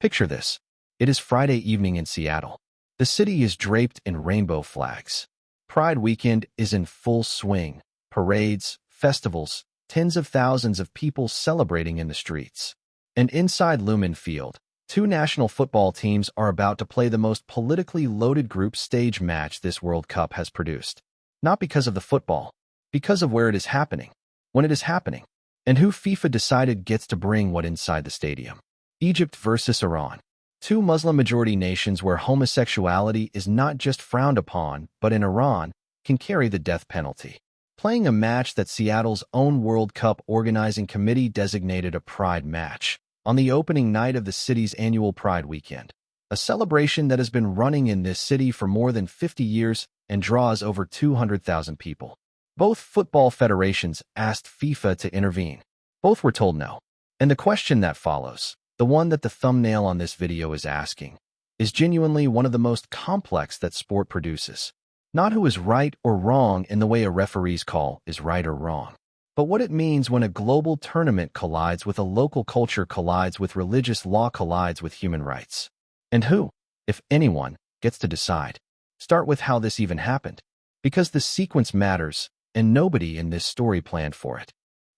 Picture this. It is Friday evening in Seattle. The city is draped in rainbow flags. Pride weekend is in full swing. Parades, festivals, tens of thousands of people celebrating in the streets. And inside Lumen Field, two national football teams are about to play the most politically loaded group stage match this World Cup has produced. Not because of the football, because of where it is happening, when it is happening, and who FIFA decided gets to bring what inside the stadium. Egypt versus Iran. Two Muslim-majority nations where homosexuality is not just frowned upon, but in Iran, can carry the death penalty. Playing a match that Seattle's own World Cup organizing committee designated a Pride match on the opening night of the city's annual Pride weekend, a celebration that has been running in this city for more than 50 years and draws over 200,000 people. Both football federations asked FIFA to intervene. Both were told no. And the question that follows, the one that the thumbnail on this video is asking, is genuinely one of the most complex that sport produces. Not who is right or wrong in the way a referee's call is right or wrong, but what it means when a global tournament collides with a local culture, collides with religious law, collides with human rights. And who, if anyone, gets to decide. Start with how this even happened, because the sequence matters, and nobody in this story planned for it.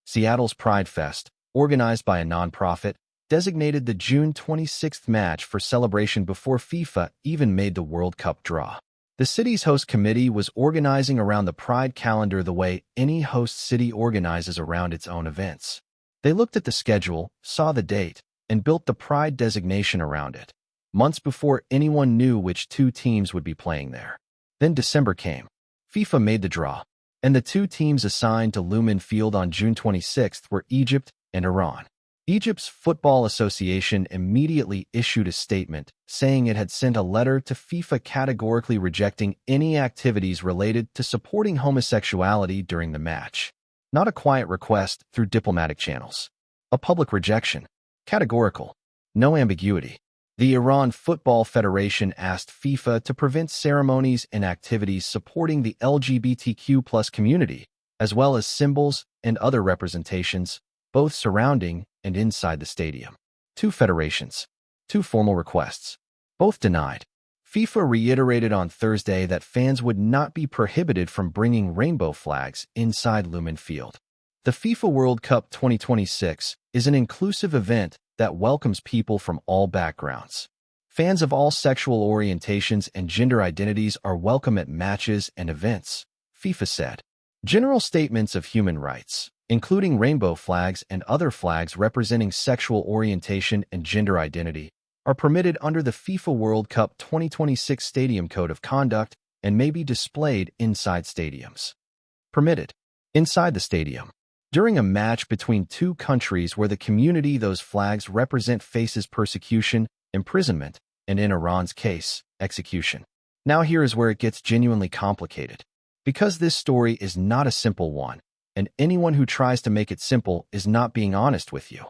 Seattle's Pride Fest, organized by a nonprofit, designated the June 26th match for celebration before FIFA even made the World Cup draw. The city's host committee was organizing around the Pride calendar the way any host city organizes around its own events. They looked at the schedule, saw the date, and built the Pride designation around it, months before anyone knew which two teams would be playing there. Then December came. FIFA made the draw, and the two teams assigned to Lumen Field on June 26th were Egypt and Iran. Egypt's Football Association immediately issued a statement saying it had sent a letter to FIFA categorically rejecting any activities related to supporting homosexuality during the match. Not a quiet request through diplomatic channels. A public rejection. Categorical. No ambiguity. The Iran Football Federation asked FIFA to prevent ceremonies and activities supporting the LGBTQ+ community, as well as symbols and other representations, both surrounding and inside the stadium. Two federations. Two formal requests. Both denied. FIFA reiterated on Thursday that fans would not be prohibited from bringing rainbow flags inside Lumen Field. The FIFA World Cup 2026 is an inclusive event that welcomes people from all backgrounds. Fans of all sexual orientations and gender identities are welcome at matches and events, FIFA said. General statements of human rights, including rainbow flags and other flags representing sexual orientation and gender identity, are permitted under the FIFA World Cup 2026 Stadium Code of Conduct and may be displayed inside stadiums. Permitted. Inside the stadium. During a match between two countries where the community those flags represent faces persecution, imprisonment, and in Iran's case, execution. Now here is where it gets genuinely complicated. Because this story is not a simple one, and anyone who tries to make it simple is not being honest with you.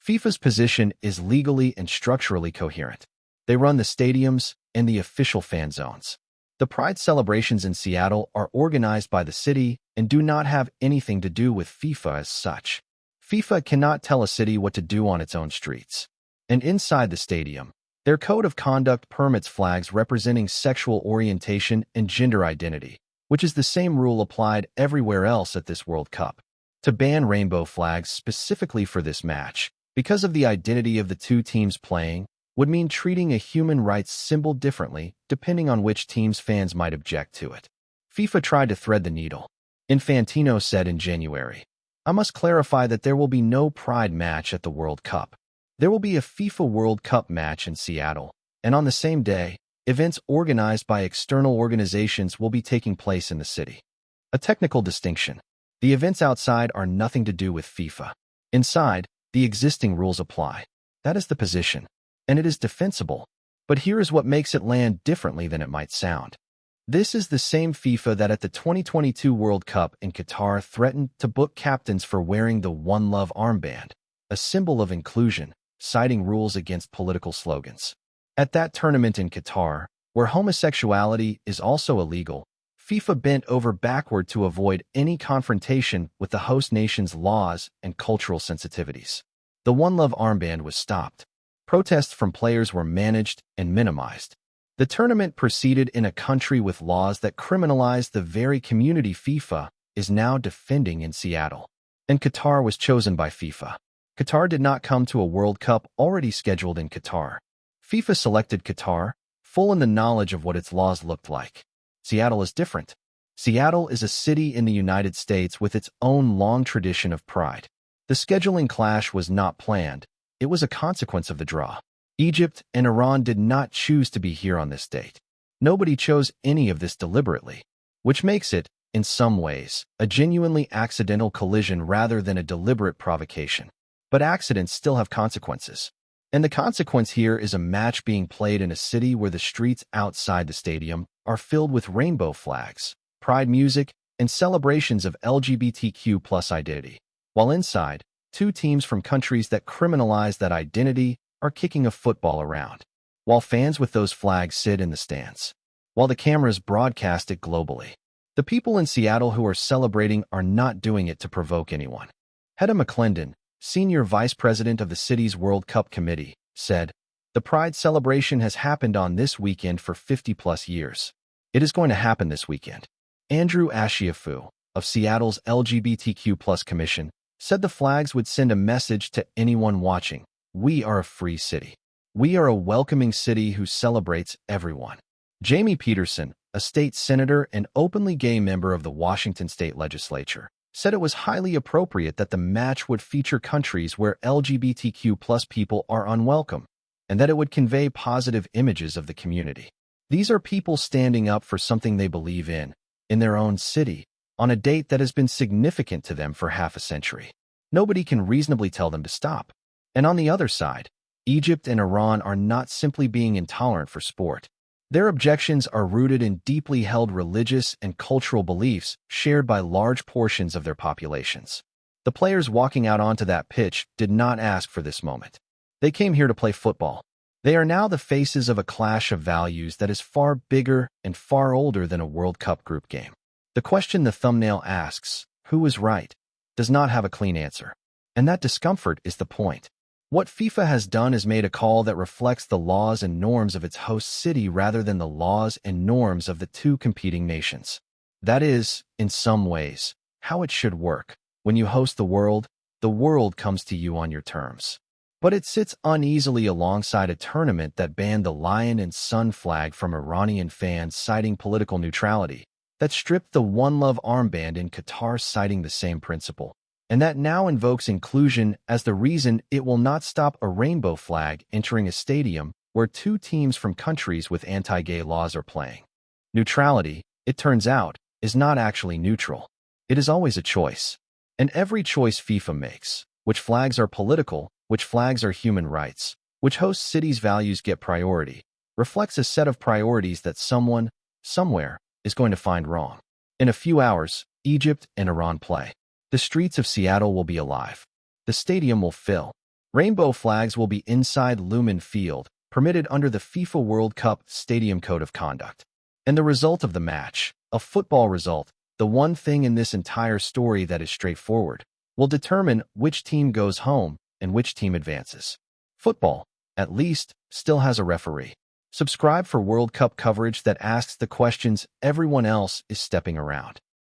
FIFA's position is legally and structurally coherent. They run the stadiums and the official fan zones. The Pride celebrations in Seattle are organized by the city and do not have anything to do with FIFA as such. FIFA cannot tell a city what to do on its own streets. And inside the stadium, their code of conduct permits flags representing sexual orientation and gender identity, which is the same rule applied everywhere else at this World Cup. To ban rainbow flags specifically for this match, because of the identity of the two teams playing, would mean treating a human rights symbol differently depending on which team's fans might object to it. FIFA tried to thread the needle. Infantino said in January, "I must clarify that there will be no Pride match at the World Cup. There will be a FIFA World Cup match in Seattle, and on the same day, events organized by external organizations will be taking place in the city." A technical distinction. The events outside are nothing to do with FIFA. Inside, the existing rules apply. That is the position, and it is defensible. But here is what makes it land differently than it might sound. This is the same FIFA that at the 2022 World Cup in Qatar threatened to book captains for wearing the One Love armband, a symbol of inclusion, citing rules against political slogans. At that tournament in Qatar, where homosexuality is also illegal, FIFA bent over backward to avoid any confrontation with the host nation's laws and cultural sensitivities. The One Love armband was stopped. Protests from players were managed and minimized. The tournament proceeded in a country with laws that criminalized the very community FIFA is now defending in Seattle. And Qatar was chosen by FIFA. Qatar did not come to a World Cup already scheduled in Qatar. FIFA selected Qatar, full in the knowledge of what its laws looked like. Seattle is different. Seattle is a city in the United States with its own long tradition of pride. The scheduling clash was not planned. It was a consequence of the draw. Egypt and Iran did not choose to be here on this date. Nobody chose any of this deliberately, which makes it, in some ways, a genuinely accidental collision rather than a deliberate provocation. But accidents still have consequences. And the consequence here is a match being played in a city where the streets outside the stadium are filled with rainbow flags, pride music, and celebrations of LGBTQ+ identity, while inside, two teams from countries that criminalize that identity are kicking a football around, while fans with those flags sit in the stands, while the cameras broadcast it globally. The people in Seattle who are celebrating are not doing it to provoke anyone. Hedda McClendon, senior vice president of the city's World Cup committee, said, "The Pride celebration has happened on this weekend for 50+ years. It is going to happen this weekend." Andrew Ashiafu, of Seattle's LGBTQ+ Commission, said the flags would send a message to anyone watching. "We are a free city. We are a welcoming city who celebrates everyone." Jamie Peterson, a state senator and openly gay member of the Washington state legislature, said it was highly appropriate that the match would feature countries where LGBTQ+ people are unwelcome, and that it would convey positive images of the community. These are people standing up for something they believe in their own city, on a date that has been significant to them for half a century. Nobody can reasonably tell them to stop. And on the other side, Egypt and Iran are not simply being intolerant for sport. Their objections are rooted in deeply held religious and cultural beliefs shared by large portions of their populations. The players walking out onto that pitch did not ask for this moment. They came here to play football. They are now the faces of a clash of values that is far bigger and far older than a World Cup group game. The question the thumbnail asks, "Who is right?" does not have a clean answer. And that discomfort is the point. What FIFA has done is made a call that reflects the laws and norms of its host city rather than the laws and norms of the two competing nations. That is, in some ways, how it should work. When you host the world comes to you on your terms. But it sits uneasily alongside a tournament that banned the lion and sun flag from Iranian fans citing political neutrality, that stripped the One Love armband in Qatar citing the same principle, and that now invokes inclusion as the reason it will not stop a rainbow flag entering a stadium where two teams from countries with anti-gay laws are playing. Neutrality, it turns out, is not actually neutral. It is always a choice. And every choice FIFA makes, which flags are political, which flags are human rights, which host cities' values get priority, reflects a set of priorities that someone, somewhere, is going to find wrong. In a few hours, Egypt and Iran play. The streets of Seattle will be alive. The stadium will fill. Rainbow flags will be inside Lumen Field, permitted under the FIFA World Cup Stadium Code of Conduct. And the result of the match, a football result, the one thing in this entire story that is straightforward, will determine which team goes home and which team advances. Football, at least, still has a referee. Subscribe for World Cup coverage that asks the questions everyone else is stepping around.